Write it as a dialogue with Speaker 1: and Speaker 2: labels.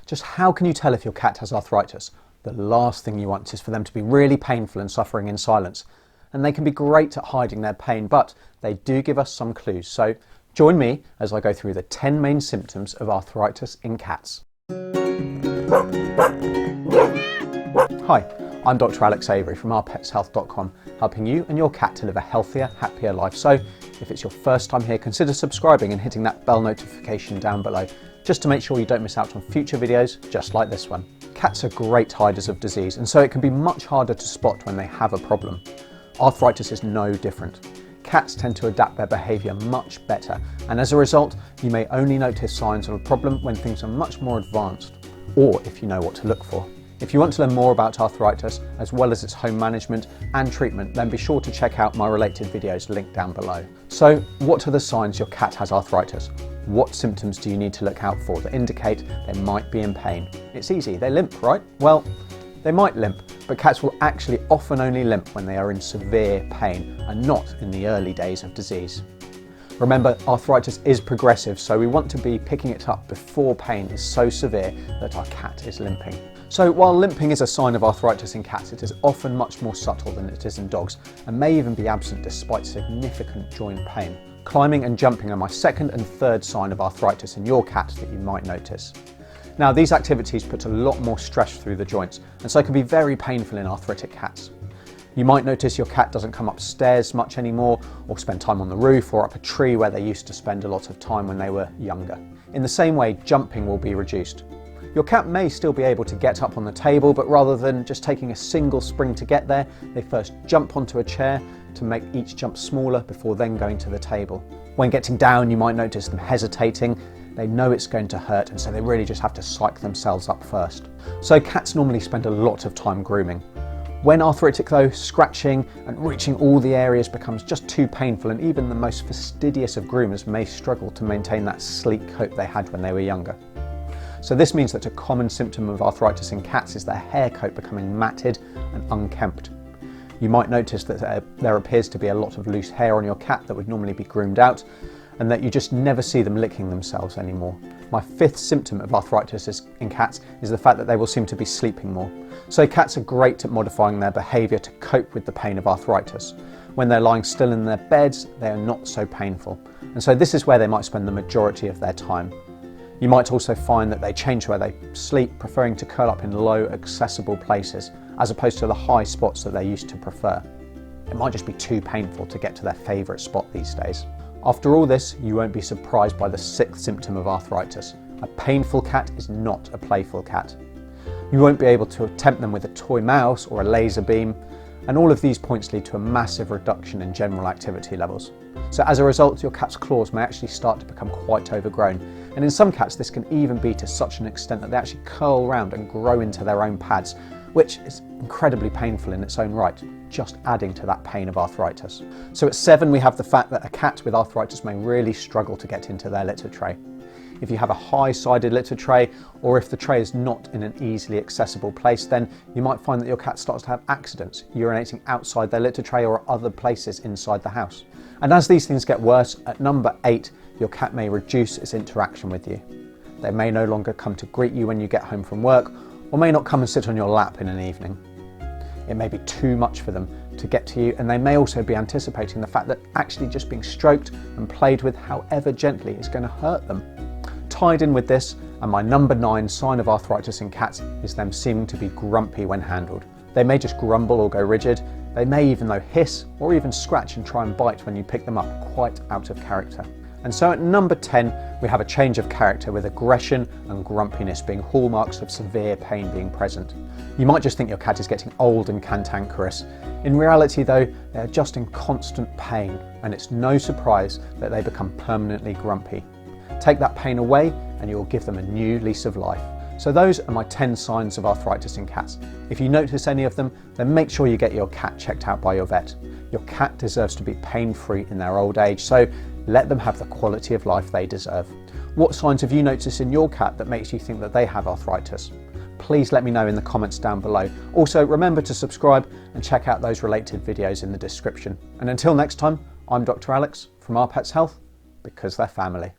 Speaker 1: Just how can you tell if your cat has arthritis? The last thing you want is for them to be really painful and suffering in silence. And they can be great at hiding their pain, but they do give us some clues. So join me as I go through the 10 main symptoms of arthritis in cats. Hi, I'm Dr. Alex Avery from ourpetshealth.com, helping you and your cat to live a healthier, happier life. So if it's your first time here, consider subscribing and hitting that bell notification down below, just to make sure you don't miss out on future videos just like this one. Cats are great hiders of disease, and so it can be much harder to spot when they have a problem. Arthritis is no different. Cats tend to adapt their behaviour much better, and as a result, you may only notice signs of a problem when things are much more advanced, or if you know what to look for. If you want to learn more about arthritis, as well as its home management and treatment, then be sure to check out my related videos linked down below. So, what are the signs your cat has arthritis? What symptoms do you need to look out for that indicate they might be in pain? It's easy, they limp, right? Well, they might limp, but cats will actually often only limp when they are in severe pain and not in the early days of disease. Remember, arthritis is progressive, so we want to be picking it up before pain is so severe that our cat is limping. So while limping is a sign of arthritis in cats, it is often much more subtle than it is in dogs and may even be absent despite significant joint pain. Climbing and jumping are my second and third sign of arthritis in your cat that you might notice. Now, these activities put a lot more stress through the joints and so can be very painful in arthritic cats. You might notice your cat doesn't come upstairs much anymore, or spend time on the roof or up a tree where they used to spend a lot of time when they were younger. In the same way, jumping will be reduced. Your cat may still be able to get up on the table, but rather than just taking a single spring to get there, they first jump onto a chair to make each jump smaller before then going to the table. When getting down, you might notice them hesitating. They know it's going to hurt, and so they really just have to psych themselves up first. So cats normally spend a lot of time grooming. When arthritic though, scratching and reaching all the areas becomes just too painful, and even the most fastidious of groomers may struggle to maintain that sleek coat they had when they were younger. So this means that a common symptom of arthritis in cats is their hair coat becoming matted and unkempt. You might notice that there appears to be a lot of loose hair on your cat that would normally be groomed out, and that you just never see them licking themselves anymore. My fifth symptom of arthritis in cats is the fact that they will seem to be sleeping more. So cats are great at modifying their behaviour to cope with the pain of arthritis. When they're lying still in their beds, they are not so painful. And so this is where they might spend the majority of their time. You might also find that they change where they sleep, preferring to curl up in low, accessible places, as opposed to the high spots that they used to prefer. It might just be too painful to get to their favourite spot these days. After all this, you won't be surprised by the sixth symptom of arthritis. A painful cat is not a playful cat. You won't be able to tempt them with a toy mouse or a laser beam, and all of these points lead to a massive reduction in general activity levels. So as a result, your cat's claws may actually start to become quite overgrown, and in some cats this can even be to such an extent that they actually curl around and grow into their own pads, which is incredibly painful in its own right, just adding to that pain of arthritis. So at 7, we have the fact that a cat with arthritis may really struggle to get into their litter tray. If you have a high-sided litter tray, or if the tray is not in an easily accessible place, then you might find that your cat starts to have accidents, urinating outside their litter tray or other places inside the house. And as these things get worse, at number 8, your cat may reduce its interaction with you. They may no longer come to greet you when you get home from work, or may not come and sit on your lap in an evening. It may be too much for them to get to you, and they may also be anticipating the fact that actually just being stroked and played with, however gently, is going to hurt them. Tied in with this, and my number 9 sign of arthritis in cats, is them seeming to be grumpy when handled. They may just grumble or go rigid. They may even hiss or even scratch and try and bite when you pick them up, quite out of character. And so at number 10, we have a change of character, with aggression and grumpiness being hallmarks of severe pain being present. You might just think your cat is getting old and cantankerous. In reality though, they're just in constant pain, and it's no surprise that they become permanently grumpy. Take that pain away and you'll give them a new lease of life. So those are my 10 signs of arthritis in cats. If you notice any of them, then make sure you get your cat checked out by your vet. Your cat deserves to be pain-free in their old age, so let them have the quality of life they deserve. What signs have you noticed in your cat that makes you think that they have arthritis? Please let me know in the comments down below. Also, remember to subscribe and check out those related videos in the description. And until next time, I'm Dr. Alex from Our Pets Health, because they're family.